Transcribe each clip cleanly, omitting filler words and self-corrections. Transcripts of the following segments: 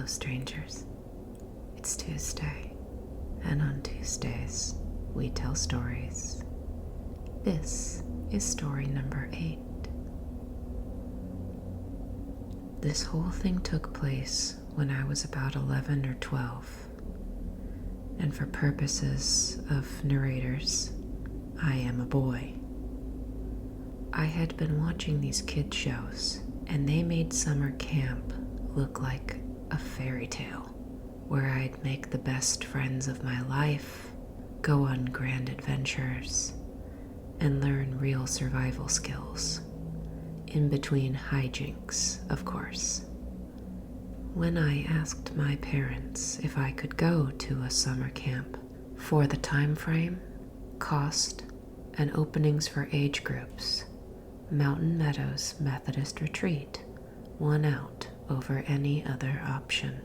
strangers. It's Tuesday, and on Tuesdays, we tell stories. This is story number 8. This whole thing took place when I was about 11 or 12, and for purposes of narrators, I am a boy. I had been watching these kid shows, and they made summer camp look like a fairy tale, where I'd make the best friends of my life, go on grand adventures, and learn real survival skills. In between hijinks, of course. When I asked my parents if I could go to a summer camp for the time frame, cost, and openings for age groups, Mountain Meadows Methodist Retreat won out over any other option.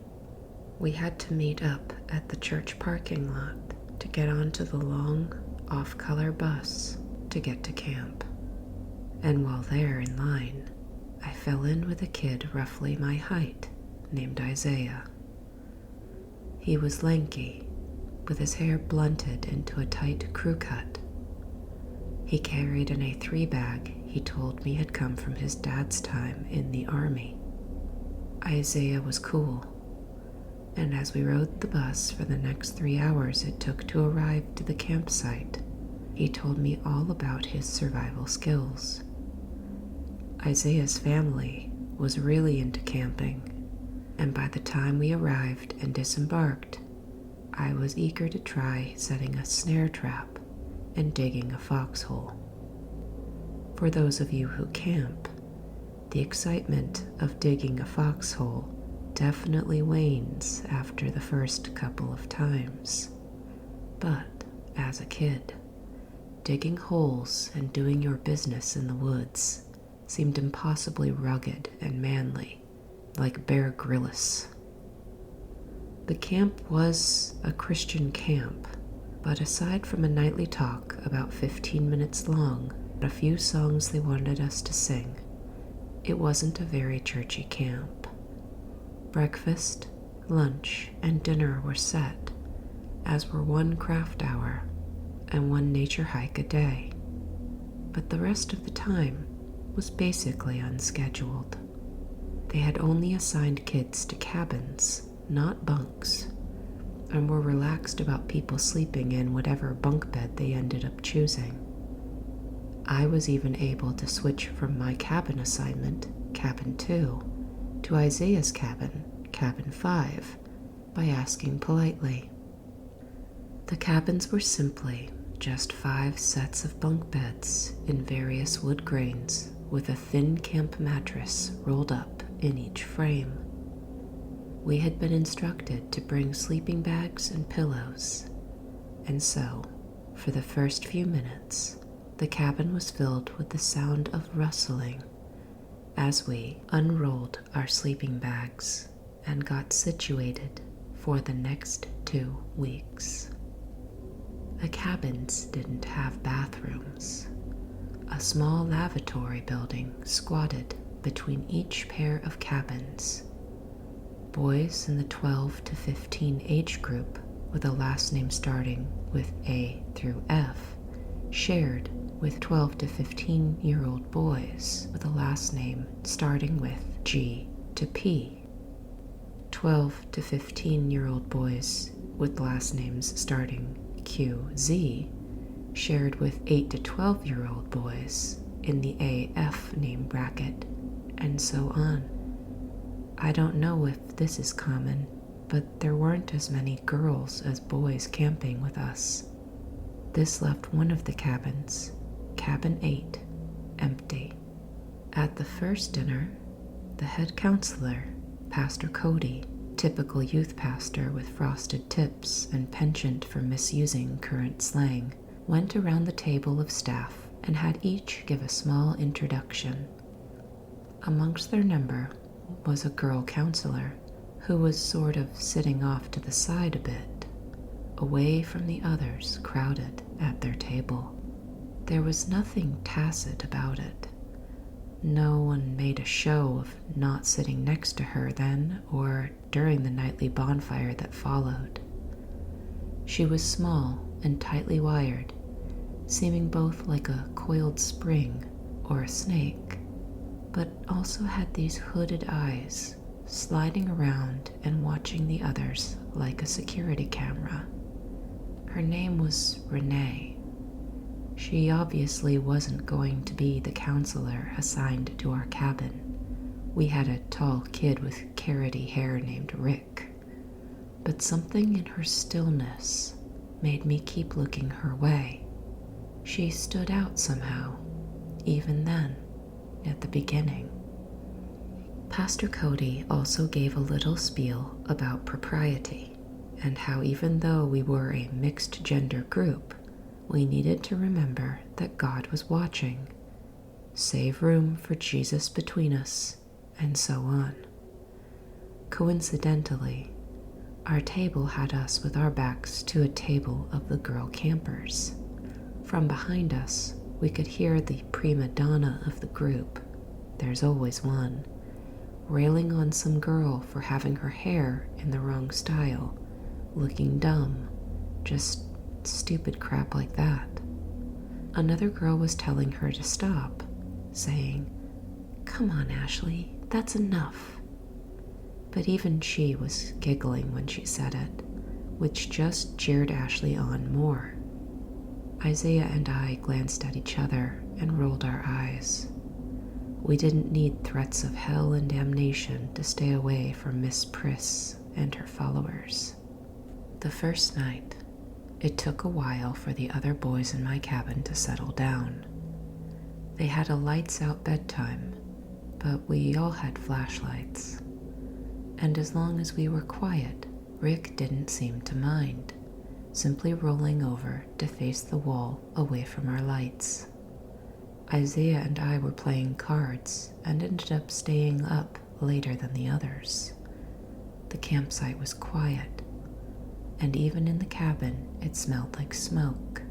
We had to meet up at the church parking lot to get onto the long, off-color bus to get to camp. And while there in line, I fell in with a kid roughly my height named Isaiah. He was lanky, with his hair blunted into a tight crew cut. He carried an A3 bag he told me had come from his dad's time in the army. Isaiah was cool, and as we rode the bus for the next 3 hours it took to arrive to the campsite, he told me all about his survival skills. Isaiah's family was really into camping, and by the time we arrived and disembarked, I was eager to try setting a snare trap and digging a foxhole. For those of you who camp, the excitement of digging a foxhole definitely wanes after the first couple of times. But as a kid, digging holes and doing your business in the woods seemed impossibly rugged and manly, like Bear Grylls. The camp was a Christian camp, but aside from a nightly talk about 15 minutes long and a few songs they wanted us to sing, it wasn't a very churchy camp. Breakfast, lunch, and dinner were set, as were one craft hour and one nature hike a day. But the rest of the time was basically unscheduled. They had only assigned kids to cabins, not bunks, and were relaxed about people sleeping in whatever bunk bed they ended up choosing. I was even able to switch from my cabin assignment, Cabin 2, to Isaiah's cabin, Cabin 5, by asking politely. The cabins were simply just 5 sets of bunk beds in various wood grains with a thin camp mattress rolled up in each frame. We had been instructed to bring sleeping bags and pillows, and so, for the first few minutes, the cabin was filled with the sound of rustling as we unrolled our sleeping bags and got situated for the next 2 weeks. The cabins didn't have bathrooms. A small lavatory building squatted between each pair of cabins. Boys in the 12 to 15 age group with a last name starting with A through F shared with 12 to 15-year-old boys with a last name starting with G to P. 12 to 15-year-old boys with last names starting QZ shared with 8 to 12-year-old boys in the AF name bracket, and so on. I don't know if this is common, but there weren't as many girls as boys camping with us. This left one of the cabins, Cabin 8, empty. At the first dinner, the head counselor, Pastor Cody, typical youth pastor with frosted tips and penchant for misusing current slang, went around the table of staff and had each give a small introduction. Amongst their number was a girl counselor who was sort of sitting off to the side a bit, away from the others crowded at their table. There was nothing tacit about it, No one made a show of not sitting next to her then or during the nightly bonfire that followed. She was small and tightly wired, seeming both like a coiled spring or a snake, but also had these hooded eyes, sliding around and watching the others like a security camera. Her name was Renee. She obviously wasn't going to be the counselor assigned to our cabin. We had a tall kid with carroty hair named Rick, but something in her stillness made me keep looking her way. She stood out somehow, even then, at the beginning. Pastor Cody also gave a little spiel about propriety and how even though we were a mixed gender group, we needed to remember that God was watching, save room for Jesus between us, and so on. Coincidentally, our table had us with our backs to a table of the girl campers. From behind us, we could hear the prima donna of the group, there's always one, railing on some girl for having her hair in the wrong style, looking dumb, just stupid crap like that. Another girl was telling her to stop, saying, "Come on, Ashley, that's enough." But even she was giggling when she said it, which just cheered Ashley on more. Isaiah and I glanced at each other and rolled our eyes. We didn't need threats of hell and damnation to stay away from Miss Priss and her followers. The first night, it took a while for the other boys in my cabin to settle down. They had a lights-out bedtime, but we all had flashlights. And as long as we were quiet, Rick didn't seem to mind, simply rolling over to face the wall away from our lights. Isaiah and I were playing cards and ended up staying up later than the others. The campsite was quiet, and even in the cabin it smelled like smoke.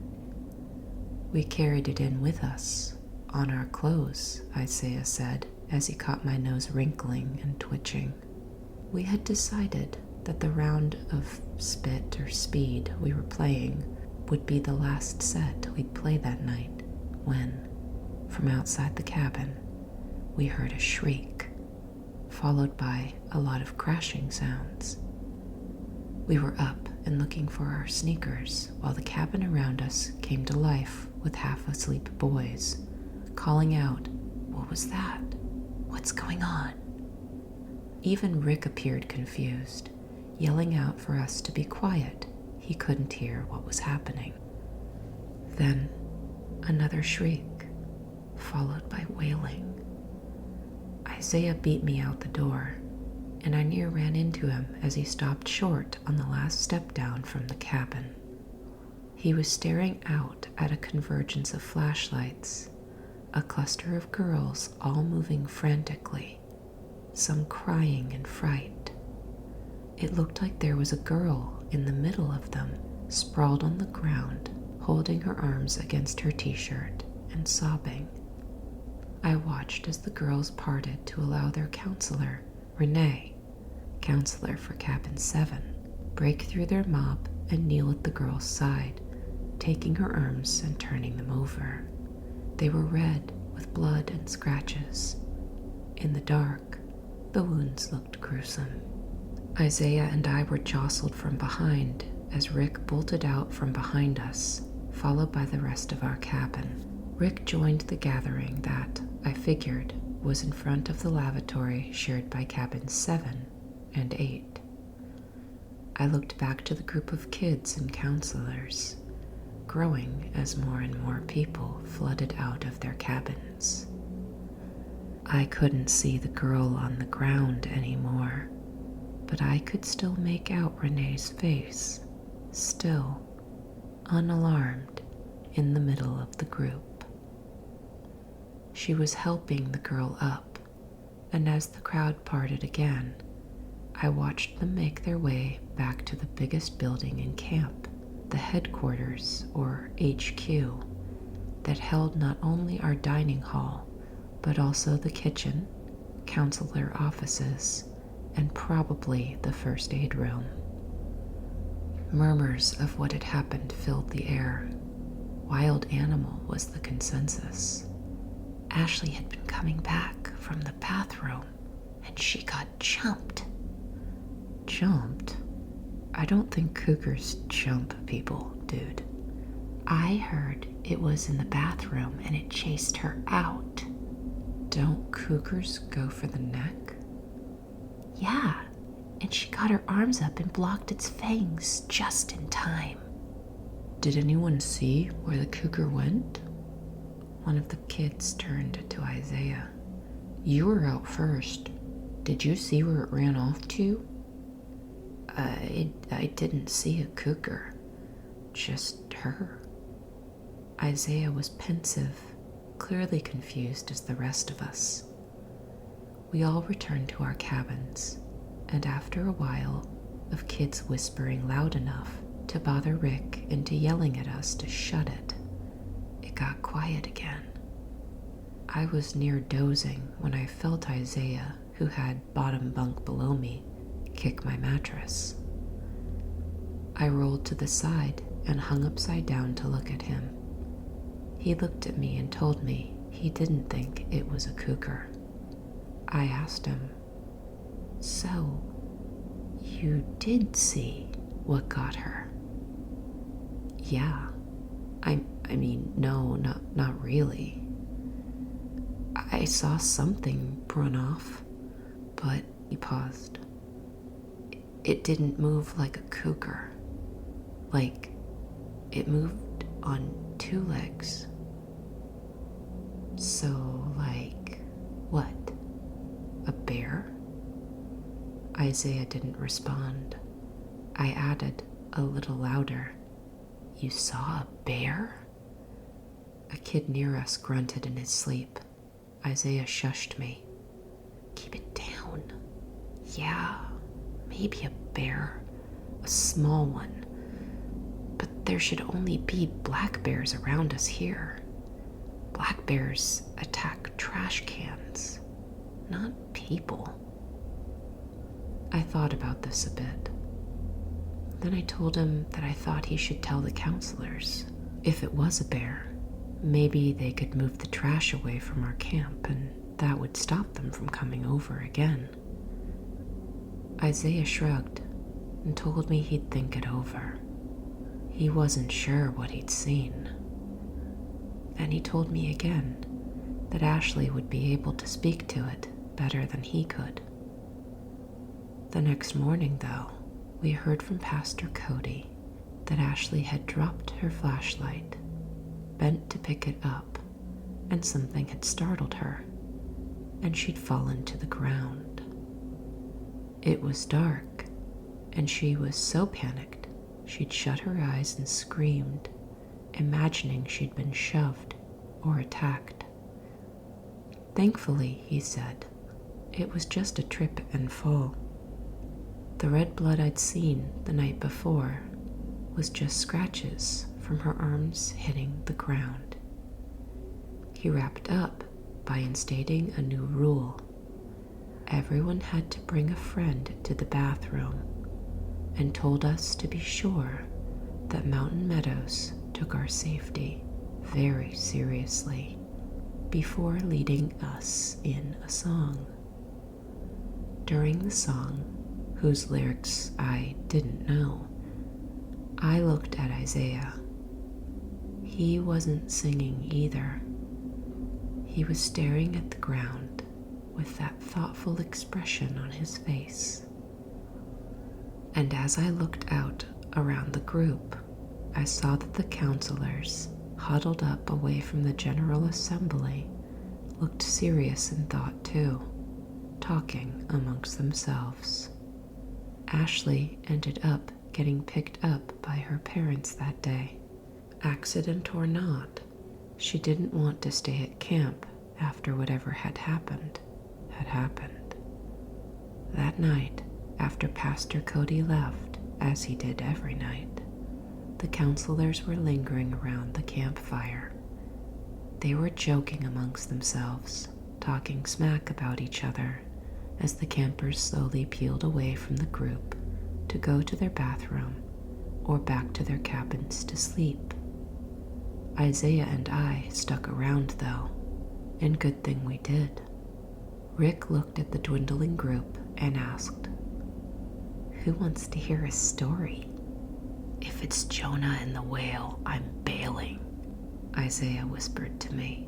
We carried it in with us, on our clothes, Isaiah said as he caught my nose wrinkling and twitching. We had decided that the round of spit or speed we were playing would be the last set we'd play that night when, from outside the cabin, we heard a shriek, followed by a lot of crashing sounds. We were up and looking for our sneakers while the cabin around us came to life with half-asleep boys, calling out, "What was that? What's going on?" Even Rick appeared confused, yelling out for us to be quiet. He couldn't hear what was happening. Then, another shriek, followed by wailing. Isaiah beat me out the door, and I near ran into him as he stopped short on the last step down from the cabin. He was staring out at a convergence of flashlights, a cluster of girls all moving frantically, some crying in fright. It looked like there was a girl in the middle of them, sprawled on the ground, holding her arms against her t-shirt and sobbing. I watched as the girls parted to allow their counselor, Renee, counselor for Cabin 7, break through their mob and kneel at the girl's side, taking her arms and turning them over. They were red with blood and scratches. In the dark, the wounds looked gruesome. Isaiah and I were jostled from behind as Rick bolted out from behind us, followed by the rest of our cabin. Rick joined the gathering that, I figured, was in front of the lavatory shared by Cabins 7 and 8. I looked back to the group of kids and counselors, growing as more and more people flooded out of their cabins. I couldn't see the girl on the ground anymore, but I could still make out Renee's face, still, unalarmed, in the middle of the group. She was helping the girl up, and as the crowd parted again, I watched them make their way back to the biggest building in camp, the headquarters, or HQ, that held not only our dining hall, but also the kitchen, counselor offices, and probably the first aid room. Murmurs of what had happened filled the air. Wild animal was the consensus. Ashley had been coming back from the bathroom, and she got jumped. Jumped? I don't think cougars jump people, dude. I heard it was in the bathroom and it chased her out. Don't cougars go for the neck? Yeah, and she got her arms up and blocked its fangs just in time. Did anyone see where the cougar went? One of the kids turned to Isaiah. You were out first. Did you see where it ran off to? I didn't see a cougar, just her. Isaiah was pensive, clearly confused as the rest of us. We all returned to our cabins, and after a while of kids whispering loud enough to bother Rick into yelling at us to shut it, it got quiet again. I was near dozing when I felt Isaiah, who had bottom bunk below me, kick my mattress. I rolled to the side and hung upside down to look at him. He looked at me and told me he didn't think it was a cougar. I asked him, so, you did see what got her? Yeah. I mean, no, not really. I saw something run off, but he paused. It didn't move like a cougar. Like, it moved on two legs. So, like, what? A bear? Isaiah didn't respond. I added a little louder. You saw a bear? A kid near us grunted in his sleep. Isaiah shushed me. Keep it down. Yeah, maybe a bear. A small one. But there should only be black bears around us here. Black bears attack trash cans, not people. I thought about this a bit. Then I told him that I thought he should tell the counselors. If it was a bear, maybe they could move the trash away from our camp and that would stop them from coming over again. Isaiah shrugged and told me he'd think it over. He wasn't sure what he'd seen. Then he told me again that Ashley would be able to speak to it better than he could. The next morning, though, we heard from Pastor Cody that Ashley had dropped her flashlight, bent to pick it up, and something had startled her, and she'd fallen to the ground. It was dark, and she was so panicked she'd shut her eyes and screamed, imagining she'd been shoved or attacked. Thankfully, he said, it was just a trip and fall. The red blood I'd seen the night before was just scratches from her arms hitting the ground. He wrapped up by instating a new rule. Everyone had to bring a friend to the bathroom and told us to be sure that Mountain Meadows took our safety very seriously before leading us in a song. During the song, whose lyrics I didn't know, I looked at Isaiah. He wasn't singing either. He was staring at the ground with that thoughtful expression on his face. And as I looked out around the group, I saw that the counselors, huddled up away from the General Assembly, looked serious in thought too, talking amongst themselves. Ashley ended up getting picked up by her parents that day. Accident or not, she didn't want to stay at camp after whatever had happened. That night, after Pastor Cody left, as he did every night, the counselors were lingering around the campfire. They were joking amongst themselves, talking smack about each other as the campers slowly peeled away from the group to go to their bathroom or back to their cabins to sleep. Isaiah and I stuck around though, and good thing we did. Rick looked at the dwindling group and asked, "Who wants to hear a story?" "If it's Jonah and the whale, I'm bailing," Isaiah whispered to me.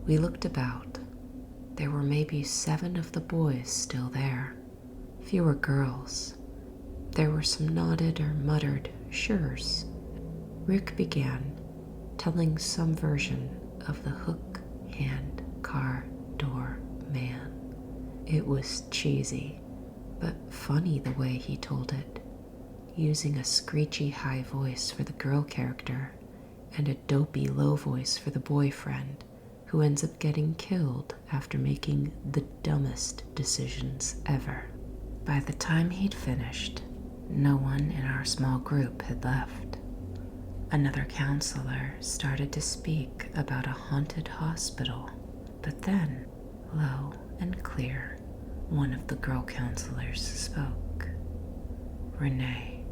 We looked about. There were maybe 7 of the boys still there, fewer girls. There were some nodded or muttered sure's. Rick began telling some version of the hook, hand, car, door, man. It was cheesy, but funny the way he told it, using a screechy high voice for the girl character and a dopey low voice for the boyfriend, who ends up getting killed after making the dumbest decisions ever. By the time he'd finished, no one in our small group had left. Another counselor started to speak about a haunted hospital, but then, low and clear, one of the girl counselors spoke. Renee.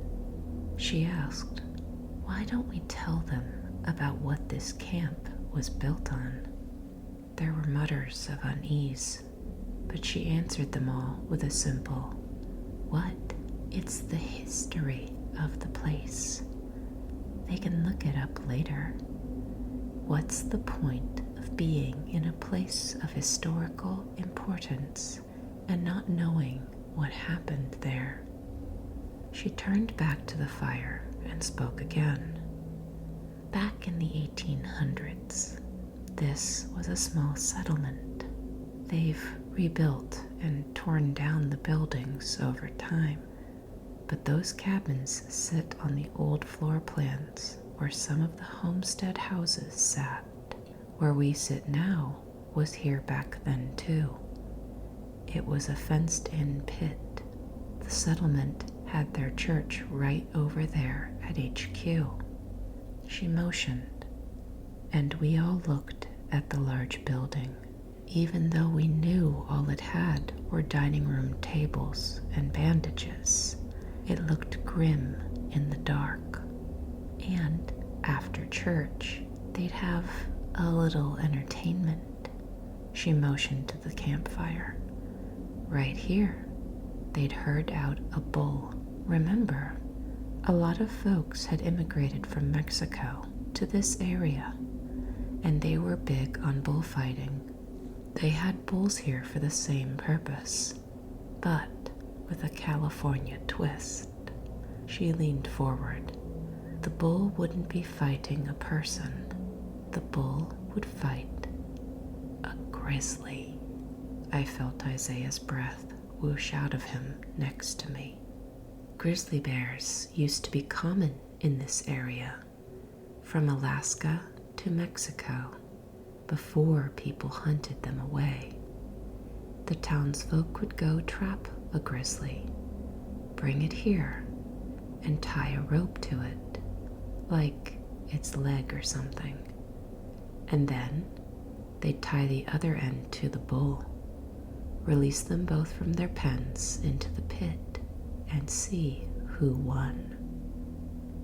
She asked, "Why don't we tell them about what this camp was built on?" There were mutters of unease, but she answered them all with a simple, "What? It's the history of the place. They can look it up later. What's the point of being in a place of historical importance and not knowing what happened there?" She turned back to the fire and spoke again. Back in the 1800s, this was a small settlement. They've rebuilt and torn down the buildings over time, but those cabins sit on the old floor plans where some of the homestead houses sat. Where we sit now was here back then too. It was a fenced-in pit. The settlement had their church right over there at HQ. She motioned, and we all looked at the large building, even though we knew all it had were dining room tables and bandages. It looked grim in the dark. And after church, they'd have a little entertainment. She motioned to the campfire. Right here, they'd herd out a bull. Remember, a lot of folks had immigrated from Mexico to this area, and they were big on bullfighting. They had bulls here for the same purpose, but with a California twist. She leaned forward. The bull wouldn't be fighting a person. The bull would fight a grizzly. I felt Isaiah's breath whoosh out of him next to me. Grizzly bears used to be common in this area, from Alaska to Mexico, before people hunted them away. The townsfolk would go trap a grizzly, bring it here, and tie a rope to it, like its leg or something. And then they'd tie the other end to the bull, release them both from their pens into the pit, and see who won.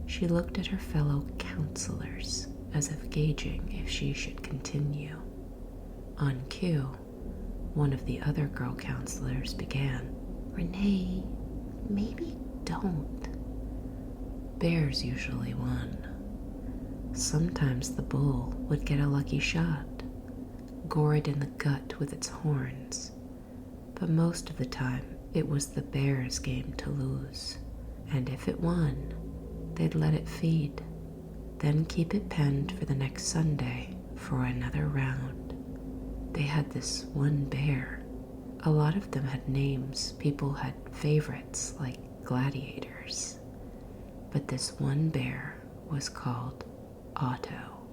She looked at her fellow counselors as if gauging if she should continue. On cue, one of the other girl counselors began, "Renee, maybe don't." Bears usually won. Sometimes the bull would get a lucky shot, gore it in the gut with its horns, but most of the time it was the bear's game to lose, and if it won, they'd let it feed, then keep it penned for the next Sunday for another round. They had this one bear. A lot of them had names. People had favorites like gladiators. But this one bear was called Otto.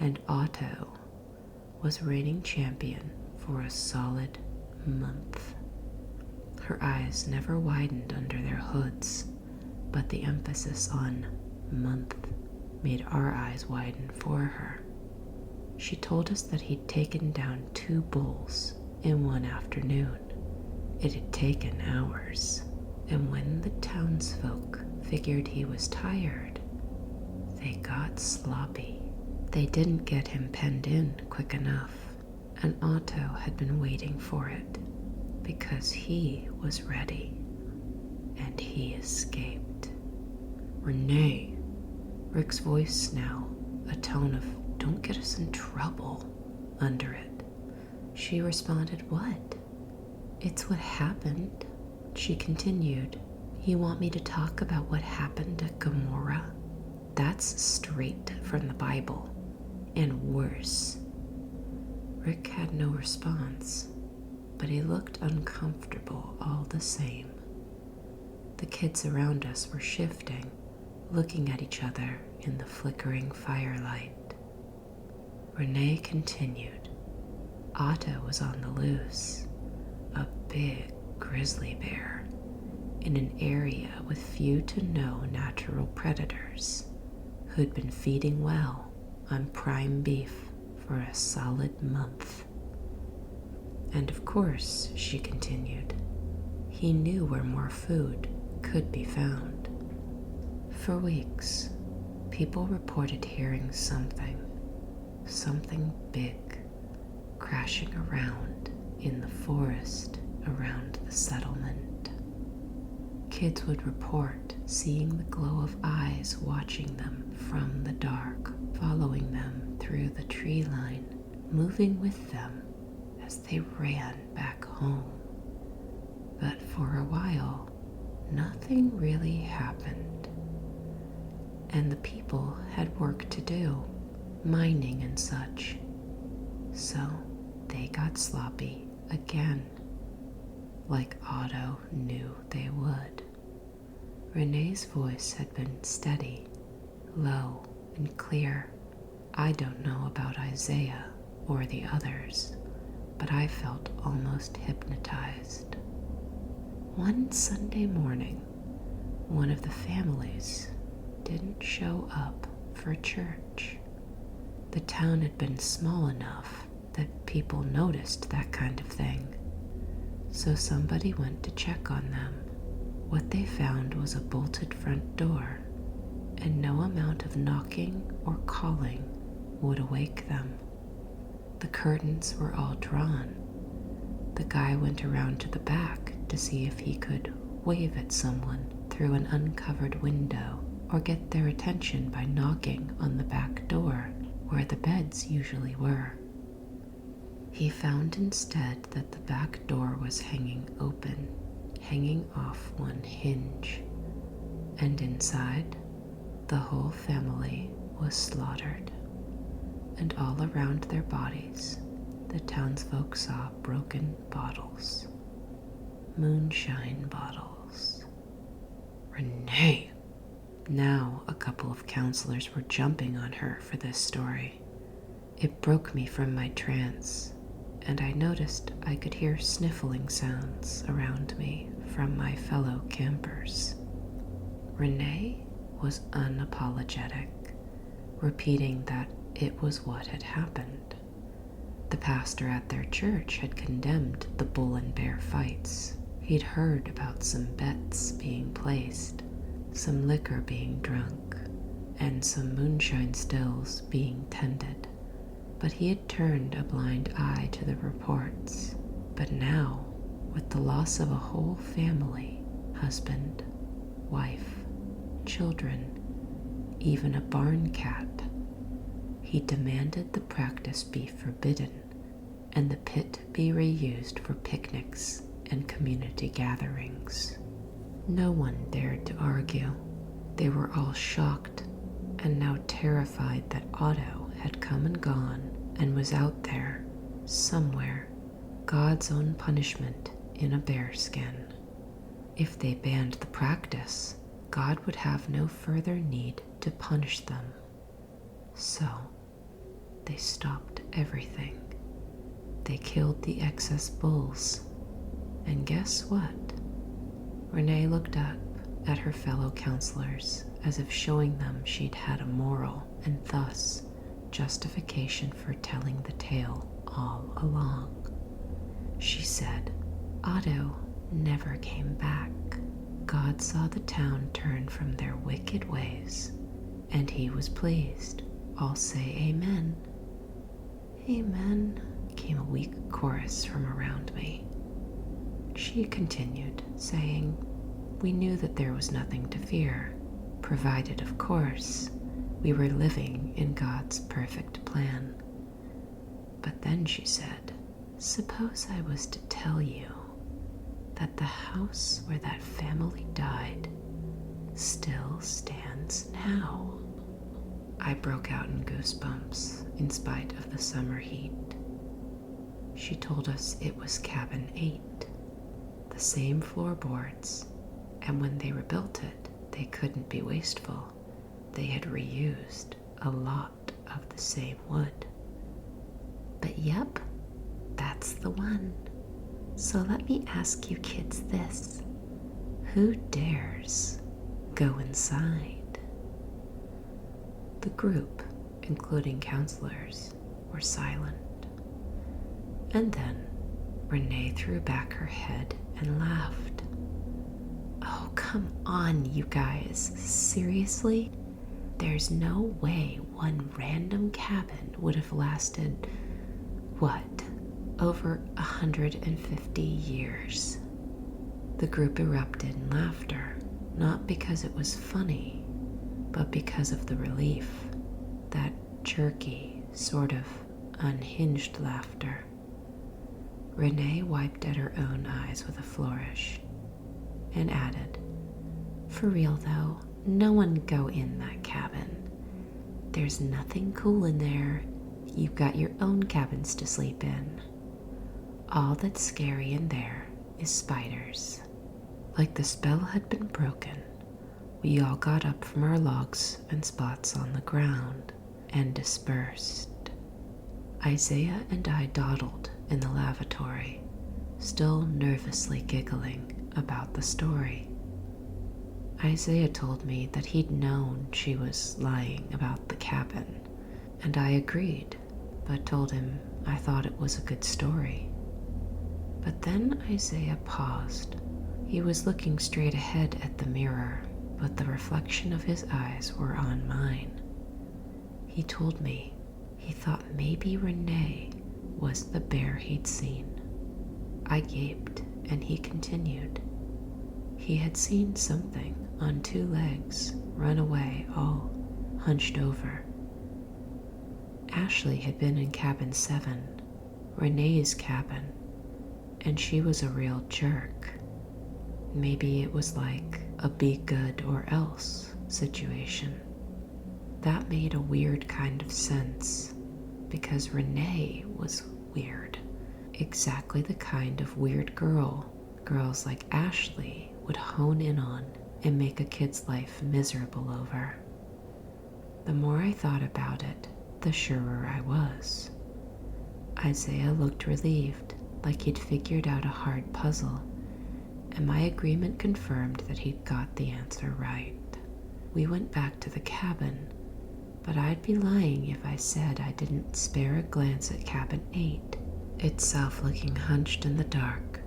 And Otto was reigning champion for a solid month. Her eyes never widened under their hoods, but the emphasis on month made our eyes widen for her. She told us that he'd taken down 2 bulls in one afternoon. It had taken hours, and when the townsfolk figured he was tired, they got sloppy. They didn't get him penned in quick enough, and Otto had been waiting for it because he was ready, and he escaped. Renee, Rick's voice now, a tone of "don't get us in trouble" under it. She responded, "What?" "It's what happened," she continued. "You want me to talk about what happened at Gomorrah? That's straight from the Bible, and worse." Rick had no response, but he looked uncomfortable all the same. The kids around us were shifting, looking at each other in the flickering firelight. Renee continued. Otto was on the loose, a big grizzly bear, in an area with few to no natural predators, who'd been feeding well on prime beef for a solid month. And of course, she continued, he knew where more food could be found. For weeks, people reported hearing something big, crashing around in the forest around the settlement. Kids would report seeing the glow of eyes watching them from the dark, following them through the tree line, moving with them as they ran back home. But for a while, nothing really happened. And the people had work to do, mining and such. So they got sloppy again, like Otto knew they would. Renee's voice had been steady, low, and clear. I don't know about Isaiah or the others, but I felt almost hypnotized. One Sunday morning, one of the families didn't show up for church. The town had been small enough that people noticed that kind of thing, so somebody went to check on them. What they found was a bolted front door, and no amount of knocking or calling would awake them. The curtains were all drawn. The guy went around to the back to see if he could wave at someone through an uncovered window or get their attention by knocking on the back door where the beds usually were. He found instead that the back door was hanging open, hanging off one hinge, and inside, the whole family was slaughtered, and all around their bodies, the townsfolk saw broken bottles, moonshine bottles. Renee! Now a couple of counselors were jumping on her for this story. It broke me from my trance, and I noticed I could hear sniffling sounds around me from my fellow campers. Renee was unapologetic, repeating that it was what had happened. The pastor at their church had condemned the bull and bear fights. He'd heard about some bets being placed, some liquor being drunk, and some moonshine stills being tended. But he had turned a blind eye to the reports. But now, with the loss of a whole family, husband, wife, children, even a barn cat, he demanded the practice be forbidden and the pit be reused for picnics and community gatherings. No one dared to argue. They were all shocked and now terrified that Otto had come and gone and was out there, somewhere, God's own punishment in a bearskin. If they banned the practice, God would have no further need to punish them. So, they stopped everything. They killed the excess bulls. And guess what? Renee looked up at her fellow counselors as if showing them she'd had a moral and thus justification for telling the tale all along. She said, Otto never came back. God saw the town turn from their wicked ways, and he was pleased. All say amen. Amen, came a weak chorus from around me. She continued, saying, we knew that there was nothing to fear, provided, of course, we were living in God's perfect plan. But then she said, suppose I was to tell you that the house where that family died still stands now. I broke out in goosebumps in spite of the summer heat. She told us it was cabin 8, the same floorboards, and when they rebuilt it, they couldn't be wasteful. They had reused a lot of the same wood. But yep, that's the one. So let me ask you kids this. Who dares go inside? The group, including counselors, were silent. And then Renee threw back her head and laughed. Oh, come on, you guys. Seriously? There's no way one random cabin would have lasted, what, over 150 years. The group erupted in laughter, not because it was funny, but because of the relief, that jerky, sort of unhinged laughter. Renee wiped at her own eyes with a flourish and added, for real though, no one go in that cabin. There's nothing cool in there. You've got your own cabins to sleep in. All that's scary in there is spiders. Like the spell had been broken, we all got up from our logs and spots on the ground and dispersed. Isaiah and I dawdled in the lavatory, still nervously giggling about the story. Isaiah told me that he'd known she was lying about the cabin, and I agreed, but told him I thought it was a good story. But then Isaiah paused. He was looking straight ahead at the mirror, but the reflection of his eyes were on mine. He told me he thought maybe Renee was the bear he'd seen. I gaped, and he continued. He had seen something on 2 legs run away all hunched over. Ashley had been in cabin 7, Renee's cabin, and she was a real jerk. Maybe it was like a be good or else situation. That made a weird kind of sense, because Renee was weird. Exactly the kind of weird girls like Ashley would hone in on and make a kid's life miserable over. The more I thought about it, the surer I was. Isaiah looked relieved, like he'd figured out a hard puzzle, and my agreement confirmed that he'd got the answer right. We went back to the cabin, but I'd be lying if I said I didn't spare a glance at cabin 8, itself looking hunched in the dark,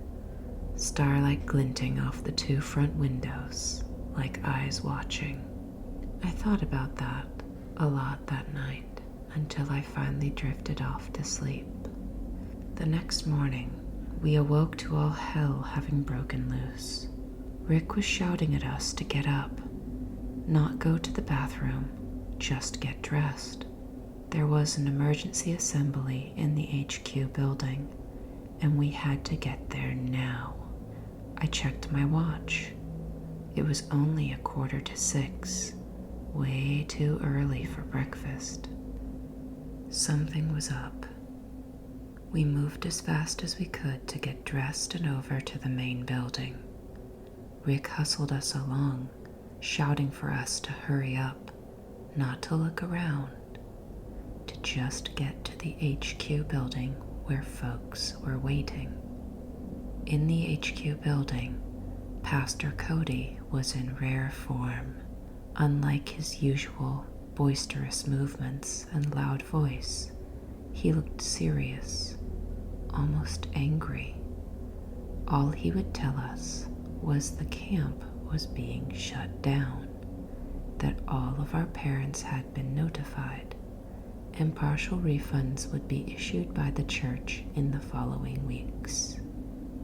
starlight glinting off the 2 front windows, like eyes watching. I thought about that a lot that night, until I finally drifted off to sleep. The next morning, we awoke to all hell having broken loose. Rick was shouting at us to get up, not go to the bathroom, just get dressed. There was an emergency assembly in the HQ building, and we had to get there now. I checked my watch. It was only 5:45, way too early for breakfast. Something was up. We moved as fast as we could to get dressed and over to the main building. Rick hustled us along, shouting for us to hurry up, not to look around, to just get to the HQ building where folks were waiting. In the HQ building, Pastor Cody was in rare form, unlike his usual boisterous movements and loud voice. He looked serious, almost angry. All he would tell us was the camp was being shut down, that all of our parents had been notified, and partial refunds would be issued by the church in the following weeks.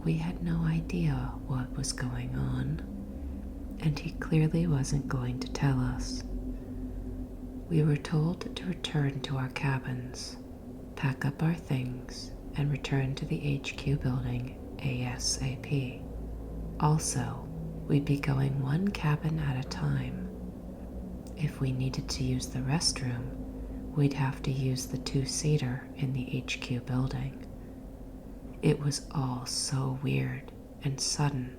We had no idea what was going on, and he clearly wasn't going to tell us. We were told to return to our cabins, pack up our things, and return to the HQ building ASAP. Also, we'd be going one cabin at a time. If we needed to use the restroom, we'd have to use the two-seater in the HQ building. It was all so weird and sudden,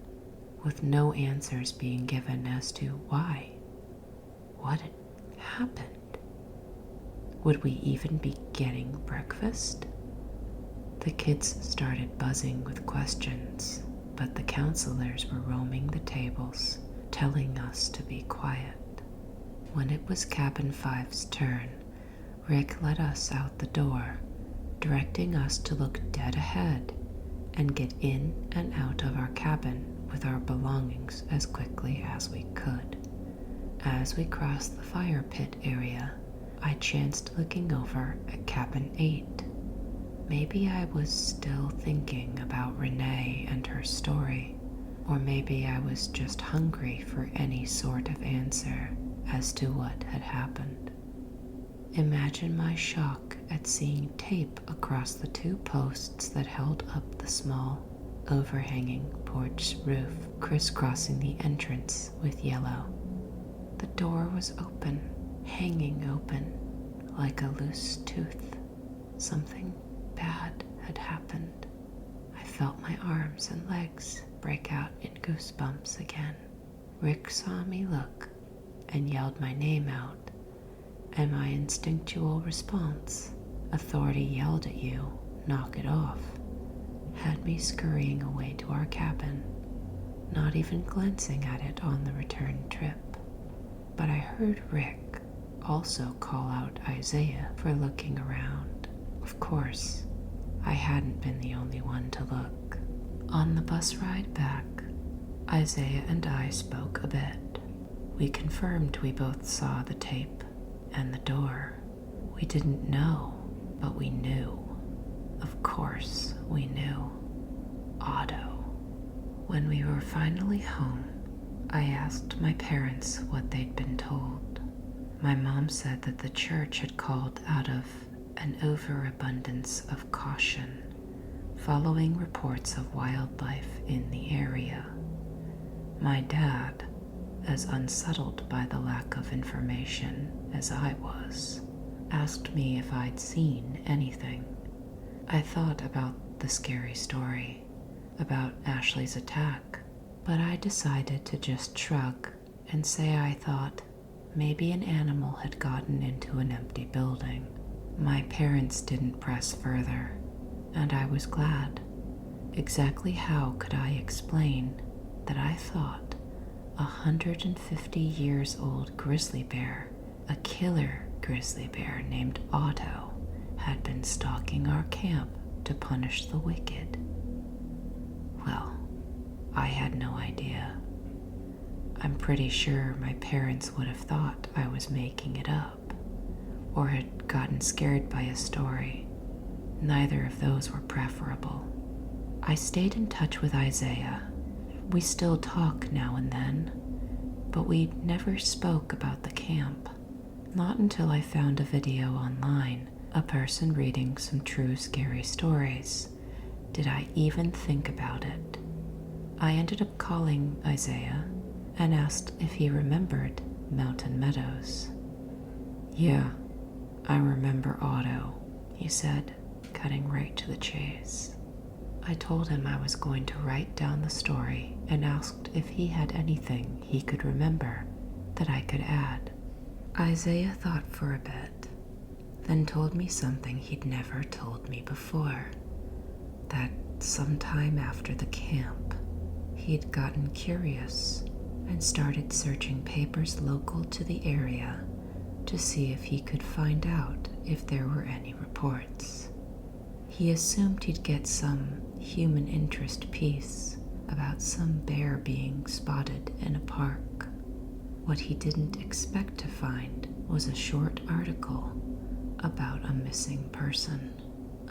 with no answers being given as to why. What had happened? Would we even be getting breakfast? The kids started buzzing with questions, but the counselors were roaming the tables, telling us to be quiet. When it was Cabin 5's turn, Rick led us out the door, directing us to look dead ahead and get in and out of our cabin with our belongings as quickly as we could. As we crossed the fire pit area, I chanced looking over at Cabin 8. Maybe I was still thinking about Renee and her story, or maybe I was just hungry for any sort of answer as to what had happened. Imagine my shock at seeing tape across the two posts that held up the small, overhanging porch roof, crisscrossing the entrance with yellow. The door was open, hanging open, like a loose tooth. Something bad had happened. I felt my arms and legs break out in goosebumps again. Rick saw me look and yelled my name out, and my instinctual response, authority yelled at you, knock it off, had me scurrying away to our cabin, not even glancing at it on the return trip. But I heard Rick also call out Isaiah for looking around. Of course, I hadn't been the only one to look. On the bus ride back, Isaiah and I spoke a bit. We confirmed we both saw the tape and the door. We didn't know, but we knew. Of course, we knew. Otto. When we were finally home, I asked my parents what they'd been told. My mom said that the church had called out of an overabundance of caution, following reports of wildlife in the area. My dad, as unsettled by the lack of information as I was, asked me if I'd seen anything. I thought about the scary story, about Ashley's attack, but I decided to just shrug and say I thought maybe an animal had gotten into an empty building. My parents didn't press further, and I was glad. Exactly how could I explain that I thought a 150 years old grizzly bear, a killer grizzly bear named Otto, had been stalking our camp to punish the wicked? Well, I had no idea. I'm pretty sure my parents would have thought I was making it up, or had gotten scared by a story. Neither of those were preferable. I stayed in touch with Isaiah. We still talk now and then, but we never spoke about the camp. Not until I found a video online, a person reading some true scary stories, did I even think about it. I ended up calling Isaiah and asked if he remembered Mountain Meadows. Yeah, I remember Otto, he said, cutting right to the chase. I told him I was going to write down the story and asked if he had anything he could remember that I could add. Isaiah thought for a bit, then told me something he'd never told me before, that sometime after the camp, he'd gotten curious and started searching papers local to the area to see if he could find out if there were any reports. He assumed he'd get some human interest piece about some bear being spotted in a park. What he didn't expect to find was a short article about a missing person,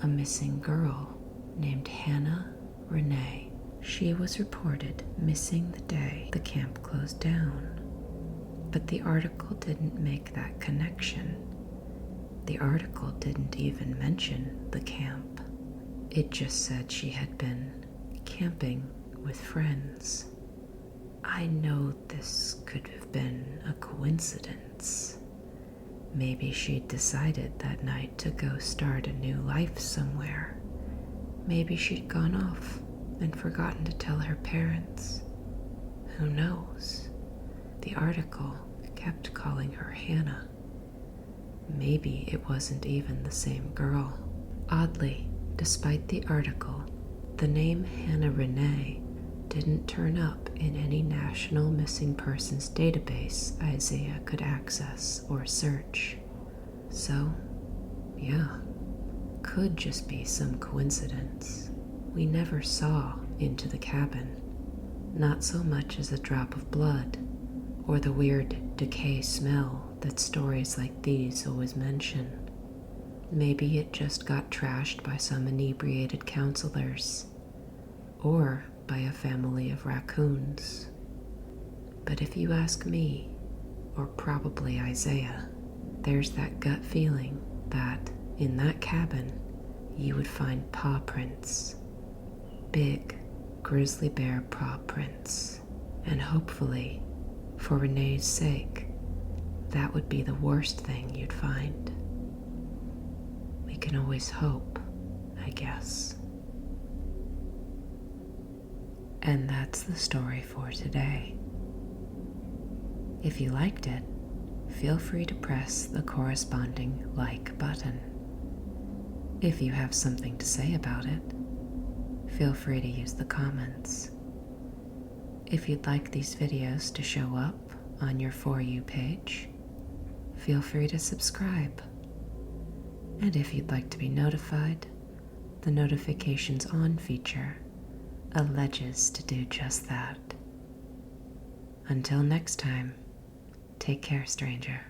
a missing girl named Hannah Renee. She was reported missing the day the camp closed down, but the article didn't make that connection. The article didn't even mention the camp. It just said she had been camping with friends. I know this could have been a coincidence. Maybe she'd decided that night to go start a new life somewhere. Maybe she'd gone off and forgotten to tell her parents. Who knows? The article kept calling her Hannah. Maybe it wasn't even the same girl. Oddly, despite the article, the name Hannah Renee didn't turn up in any national missing persons database Isaiah could access or search. So, yeah, could just be some coincidence. We never saw into the cabin, not so much as a drop of blood or the weird decay smell that stories like these always mention. Maybe it just got trashed by some inebriated counselors, or by a family of raccoons. But if you ask me, or probably Isaiah, there's that gut feeling that in that cabin you would find paw prints, big grizzly bear paw prints, and hopefully, for Renee's sake, that would be the worst thing you'd find. We can always hope, I guess. And that's the story for today. If you liked it, feel free to press the corresponding like button. If you have something to say about it, feel free to use the comments. If you'd like these videos to show up on your For You page, feel free to subscribe. And if you'd like to be notified, the Notifications On feature alleges to do just that. Until next time, take care, stranger.